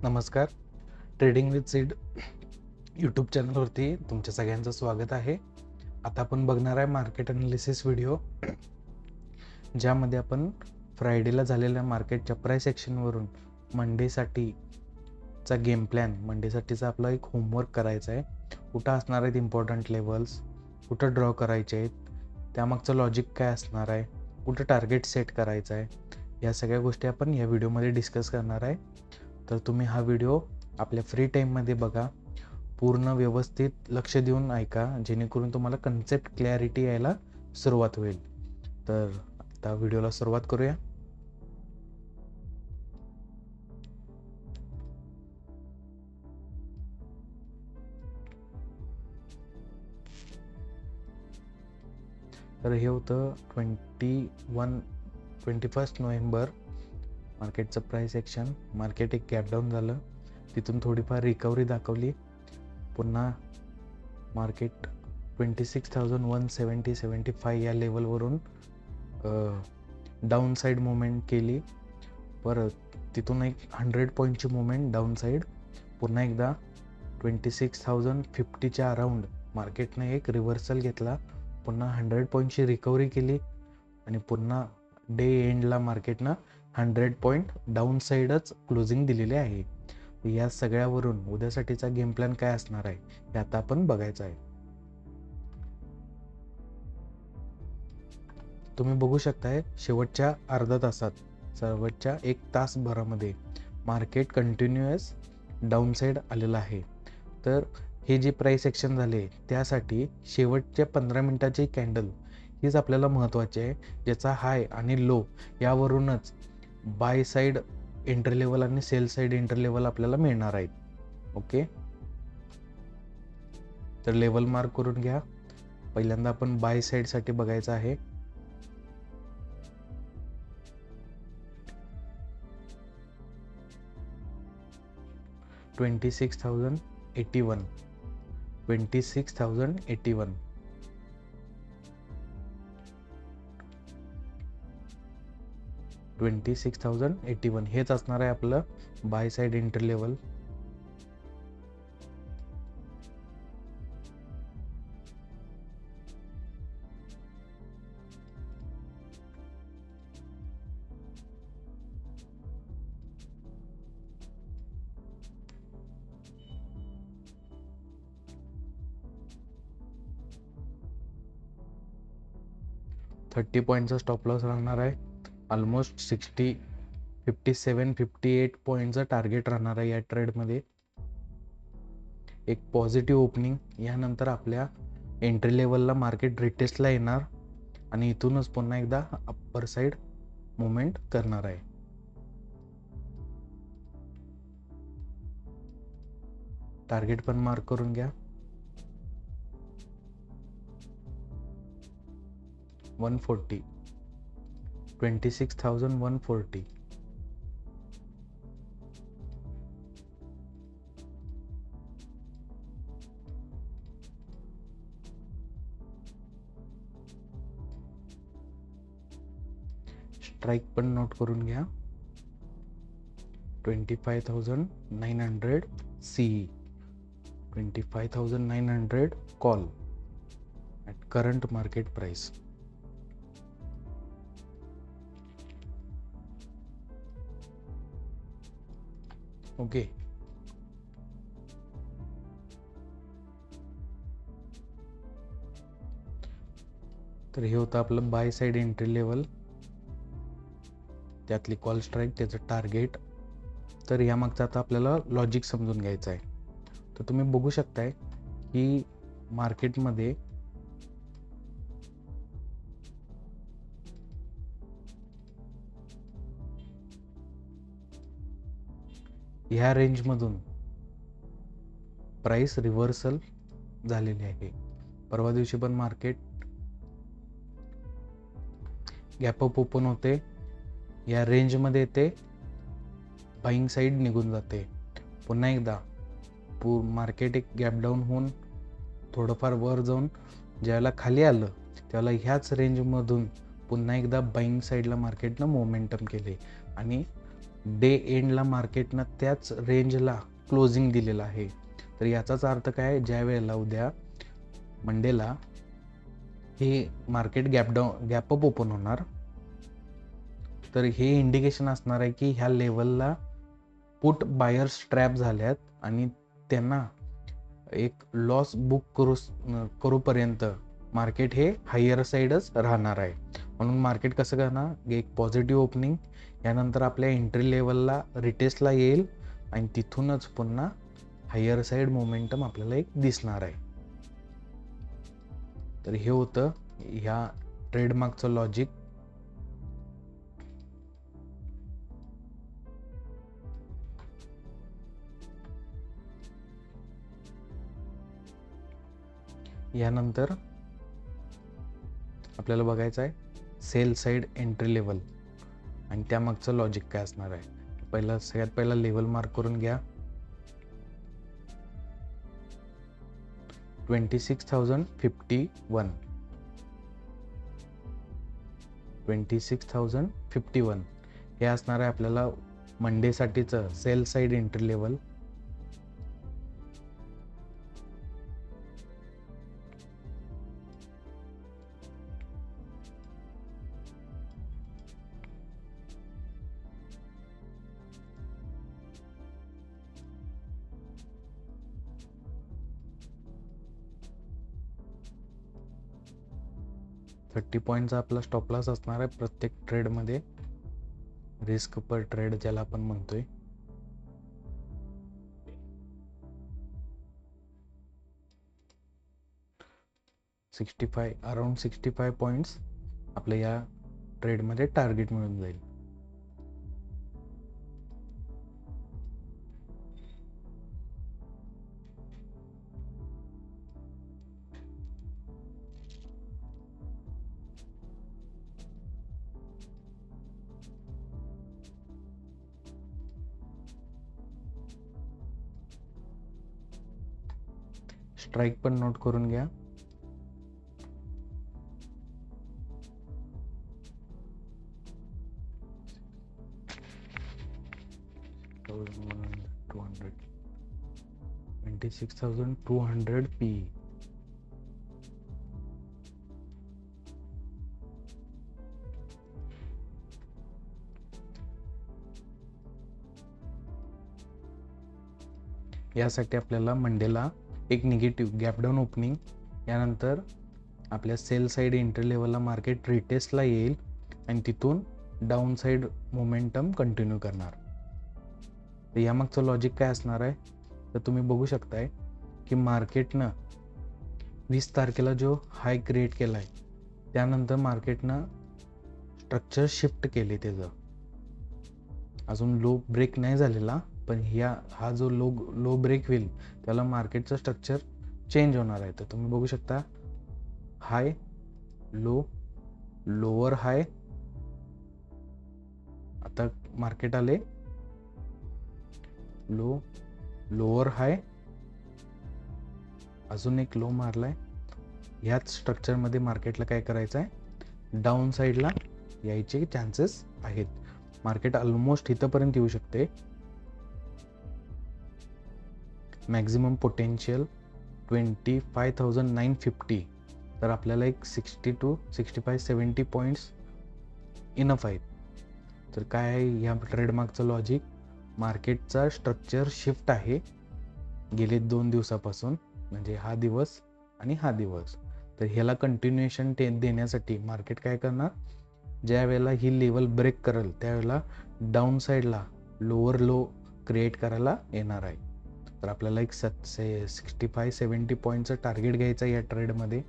नमस्कार. Trading with seed YouTube चॅनलवरती तुमच्या सगळ्यांचं स्वागत आहे. आता आपण बघणार आहे मार्केट ॲनालिसिस व्हिडिओ, ज्यामध्ये आपण फ्रायडेला झालेल्या मार्केटच्या प्राईस ॲक्शनवरून मंडेसाठीचा गेम प्लॅन, मंडेसाठीचा आपला एक होमवर्क करायचा आहे. कुठं असणार आहेत इम्पॉर्टंट लेवल्स, कुठं ड्रॉ करायचे आहेत, त्यामागचं लॉजिक काय असणार आहे, कुठं टार्गेट सेट करायचं आहे, या सगळ्या गोष्टी आपण या व्हिडिओमध्ये डिस्कस करणार आहे. तर तुम्ही हा व्हिडिओ आपल्या फ्री टाईममध्ये बघा, पूर्ण व्यवस्थित लक्ष देऊन ऐका, जेणेकरून तुम्हाला कन्सेप्ट क्लॅरिटी यायला सुरुवात होईल. तर आता व्हिडिओला सुरुवात करूया. तर हे होतं 21 नोव्हेंबर मार्केटचं प्राईस ॲक्शन. मार्केट एक गॅप डाऊन झालं, तिथून थोडीफार रिकव्हरी दाखवली. पुन्हा मार्केट 26,170-75 या लेवलवरून डाऊन साईड मुवमेंट केली. परत तिथून एक 100 पॉईंटची मुवमेंट डाऊन साईड. पुन्हा एकदा 26,050च्या अराउंड मार्केटने एक रिव्हर्सल घेतला. पुन्हा 100 पॉईंटची रिकव्हरी केली आणि पुन्हा डे एंडला मार्केटनं 100 पॉईंट डाऊन साईडच क्लोजिंग दिलेली आहे. या सगळ्यावरून उद्यासाठीचा गेम प्लॅन काय असणार आहे हे आता आपण बघायचं आहे. तुम्ही बघू शकताय, शेवटच्या अर्धा तासात, शेवटच्या 1 तासभरामध्ये मार्केट कंटिन्युअस डाऊन साईड आलेलं आहे. तर हे जे प्राईस ॲक्शन झाले त्यासाठी शेवटच्या 15 मिनिटाची कॅन्डल हीच आपल्याला महत्त्वाची आहे, ज्याचा हाय आणि लो यावरूनच बाय साईड एंट्री लेवल आणि सेल साईड एंट्री लेवल आपल्याला मिळणार आहेत. ओके, तर लेवल मार्क करून घ्या. पहिल्यांदा आपण बाय साईडसाठी बघायचं आहे. $26,081 $26,081 $26,081 हेच असणार आहे आपलं बाय साईड एंट्री लेवल. $30 पॉईंटचा स्टॉप लॉस राहणार आहे. ऑलमोस्ट 57-58 पॉईंटचं टार्गेट राहणार आहे या ट्रेडमध्ये. एक पॉझिटिव्ह ओपनिंग, यानंतर आपल्या एंट्री लेवलला मार्केट रिटेस्टला येणार आणि इथूनच पुन्हा एकदा अप्पर साईड मुवमेंट करणार आहे. टार्गेट पण मार्क करून घ्या. 140 $26,140. स्ट्राईक पण नोट करून घ्या. 25,900 CE, 25,900 call at current market price. Okay, तर हे होतं आपलं बाय साईड एंट्री लेवल, त्यातली कॉल स्ट्राईक, त्याचं टार्गेट. तर यामागचं आता आपल्याला लॉजिक समजून घ्यायचं आहे. तर तुम्ही बघू शकताय की मार्केटमध्ये ह्या रेंजमधून प्राइस रिव्हर्सल झालेली आहे. परवा दिवशी पण मार्केट गॅप अप ओपन होते, या रेंजमध्ये येते, बाईंग साईड निघून जाते. पुन्हा एकदा मार्केट एक गॅप डाऊन होऊन थोडंफार वर जाऊन ज्यावेळेला खाली आलं त्यावेळेला ह्याच रेंजमधून पुन्हा एकदा बाईंग साईडला मार्केटनं मोमेंटम केले आणि डे एंडला मार्केटनं त्याच रेंजला क्लोजिंग दिलेलं आहे. तर याचाच अर्थ काय, ज्या वेळेला उद्या मंडेला हे मार्केट गॅपअप ओपन होणार, तर हे इंडिकेशन असणार आहे की ह्या लेवलला पुट बायर्स ट्रॅप झाल्यात आणि त्यांना एक लॉस बुक करूपर्यंत मार्केट हे हायर साईडच राहणार आहे. म्हणून मार्केट कसं करणार, एक पॉझिटिव्ह ओपनिंग, यानंतर आपल्या एंट्री लेवलला रिटेस्टला येईल आणि तिथूनच पुन्हा हायर साईड मोमेंटम आपल्याला एक दिसणार आहे. तर हे होतं ह्या ट्रेडमार्कचं लॉजिक. यानंतर आपल्याला बघायचं आहे सेल साईड एंट्री लेवल आणि त्यामागचं लॉजिक काय असणार आहे. सगळ्यात पहिला लेवल मार्क करून घ्या, 26,051. 26,051 हे असणार आहे आपल्याला मंडेसाठीचं सेल साईड एंट्री लेवल. $30 पॉईंटचा आपला स्टॉप लॉस असणार आहे प्रत्येक ट्रेडमध्ये, रिस्क पर ट्रेड ज्याला आपण म्हणतोय. अराउंड 65 पॉईंट्स आपल्या या ट्रेडमध्ये टार्गेट मिळून जाईल. स्ट्राईक पण नोट करून घ्या. $26,200 P. यासाठी आपल्याला मंडेला एक निगेटिव्ह गॅप डाऊन ओपनिंग, यानंतर आपल्या सेल साईड एंट्री लेवलला मार्केट रिटेस्टला येईल आणि तिथून डाऊन साईड मोमेंटम कंटिन्यू करणार. तर यामागचं लॉजिक काय असणार आहे, तर तुम्ही बघू शकताय की मार्केटनं 20 तारखेला जो हाय क्रिएट केला आहे, त्यानंतर मार्केटनं स्ट्रक्चर शिफ्ट केले. त्याचं अजून लो ब्रेक नाही झालेला, पण हा जो लो ब्रेक होईल त्याला मार्केटचं स्ट्रक्चर चेंज होणार आहे. तर तुम्ही बघू शकता हाय लो, लोअर हाय, आता मार्केट आले लो, लोअर हाय, अजून एक लो मारलाय. ह्याच स्ट्रक्चरमध्ये मार्केटला काय करायचं आहे, डाऊन साईडला यायचे चान्सेस आहेत. मार्केट ऑलमोस्ट इथंपर्यंत येऊ शकते. Maximum potential 25,950. तर आपल्याला एक 60 to 65, 70 पॉईंट्स इनफ आहेत. तर काय आहे या ट्रेडमार्कचं लॉजिक, मार्केटचा स्ट्रक्चर शिफ्ट आहे गेले 2 दिवसापासून, म्हणजे हा दिवस आणि हा दिवस. तर ह्याला कंटिन्युएशन देण्यासाठी मार्केट काय करणार, ज्या वेळेला ही लेवल ब्रेक करेल त्यावेळेला डाऊन साईडला लोअर लो क्रिएट करायला येणार आहे. तर आपल्याला एक 65-70 पॉईंटचं टार्गेट घ्यायचं आहे या ट्रेडमध्ये.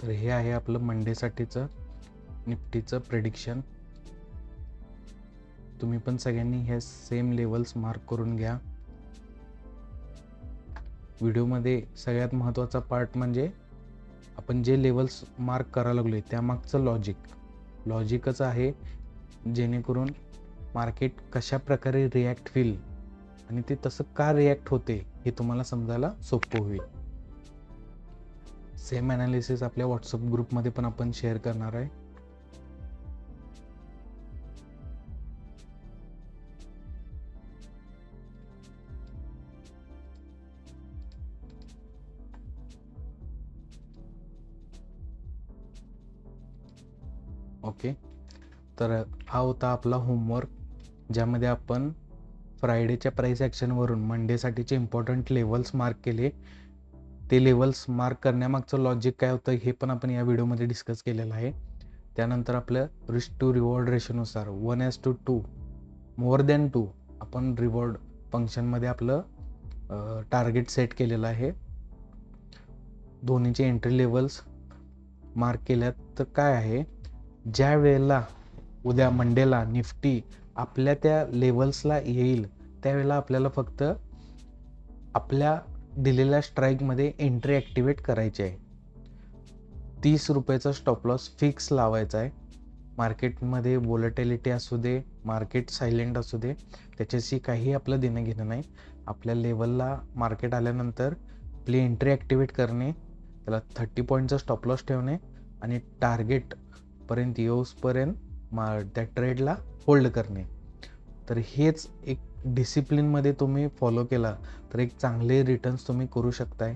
तर हे आहे आपलं मंडेसाठीचं निफ्टीचं प्रेडिक्शन. तुम्ही पण सगळ्यांनी हे सेम लेवल्स मार्क करून घ्या. व्हिडिओमध्ये सगळ्यात महत्त्वाचा पार्ट म्हणजे आपण जे लेवल्स मार्क करायला लागलोय त्यामागचं लॉजिक. लॉजिकच आहे, जेणेकरून मार्केट कशा प्रकारे रिॲक्ट होईल आणि ते तसं का रिॲक्ट होते हे तुम्हाला समजायला सोपं होईल. सेम ॲनालिसिस आपल्या व्हॉट्सअप ग्रुपमध्ये पण आपण शेअर करणार आहे. ओके, तर हा होता आपला होमवर्क, ज्यामध्ये आपण फ्रायडेच्या प्राईस ॲक्शनवरून मंडेसाठीचे इम्पॉर्टंट लेवल्स मार्क केले. ते लेवल्स मार्क करण्यामागचं लॉजिक काय होतं हे पण आपण या व्हिडिओमध्ये डिस्कस केलेलं आहे. त्यानंतर आपलं रिस्क टू रिवॉर्ड रेशोनुसार 1:2 मोर दॅन 2 आपण रिवॉर्ड फंक्शनमध्ये आपलं टार्गेट सेट केलेलं आहे. दोन्हीचे एंट्री लेवल्स मार्क केल्यात. तर काय आहे, ज्या वेळेला उद्या मंडेला निफ्टी आपल्या त्या लेवल्सला येईल त्यावेळेला आपल्याला फक्त आपल्या दिलेल्या स्ट्राईकमध्ये एंट्री ॲक्टिवेट करायची आहे. 30 रुपयाचा स्टॉप लॉस फिक्स लावायचा आहे. मार्केटमध्ये व्होलॅटिलिटी असू दे, मार्केट सायलेंट असू दे, त्याच्याशी काही आपलं देणं घेणं नाही. आपल्या लेवलला मार्केट आल्यानंतर आपली एंट्री ॲक्टिवेट करणे, त्याला 30 पॉईंटचा स्टॉप लॉस ठेवणे आणि टार्गेटपर्यंत येऊसपर्यंत त्या ट्रेडला होल्ड करणे. तर हेच एक डिसिप्लिनमध्ये तुम्ही फॉलो केला तर एक चांगले रिटर्न्स तुम्ही करू शकताय.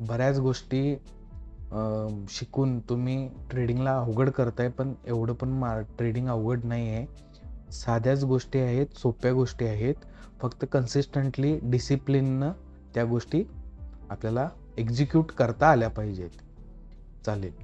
बऱ्याच गोष्टी शिकून तुम्ही ट्रेडिंगला अवघड करताय, पण एवढं पण ट्रेडिंग अवघड नाही आहे. साध्याच गोष्टी आहेत, सोप्या गोष्टी आहेत. फक्त कन्सिस्टंटली डिसिप्लिननं त्या गोष्टी आपल्याला एक्झिक्यूट करता आल्या पाहिजेत. चालेल.